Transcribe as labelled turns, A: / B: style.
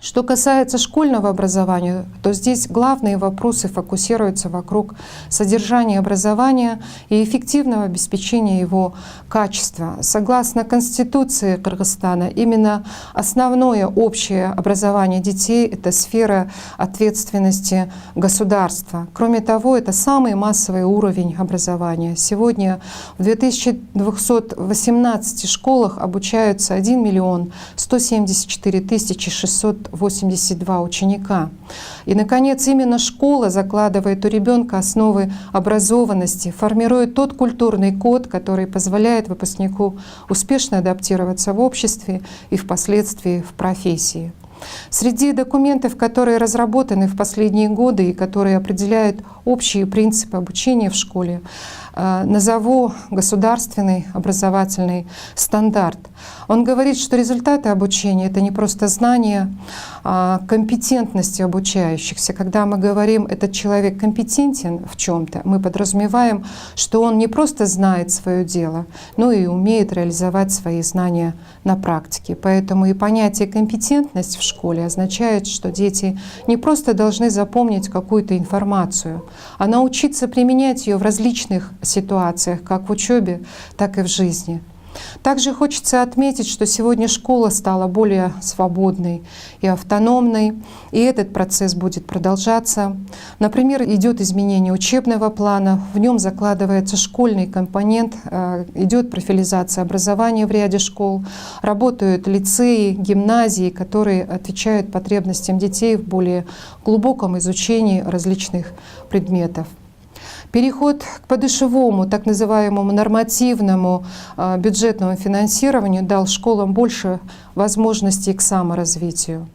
A: Что касается школьного образования, то здесь главные вопросы фокусируются вокруг содержания образования и эффективного обеспечения его качества. Согласно Конституции Кыргызстана, именно основное общее образование детей — это сфера ответственности государства. Кроме того, это самый массовый уровень образования. Сегодня в 2218 школах обучаются 1 174 682 ученика. И, наконец, именно школа закладывает у ребенка основы образованности, формирует тот культурный код, который позволяет выпускнику успешно адаптироваться в обществе и впоследствии в профессии. Среди документов, которые разработаны в последние годы и которые определяют общие принципы обучения в школе, назову государственный образовательный стандарт. Он говорит, что результаты обучения — это не просто знания, а компетентности обучающихся. Когда мы говорим, этот человек компетентен в чем-то, мы подразумеваем, что он не просто знает свое дело, но и умеет реализовать свои знания на практике. Поэтому и понятие компетентность в школе означает, что дети не просто должны запомнить какую-то информацию, а научиться применять ее в различных ситуациях, как в учебе, так и в жизни. Также хочется отметить, что сегодня школа стала более свободной и автономной, и этот процесс будет продолжаться. Например, идет изменение учебного плана, в нем закладывается школьный компонент, идет профилизация образования в ряде школ, работают лицеи, гимназии, которые отвечают потребностям детей в более глубоком изучении различных предметов. Переход к подушевому, так называемому нормативному бюджетному финансированию дал школам больше возможностей к саморазвитию.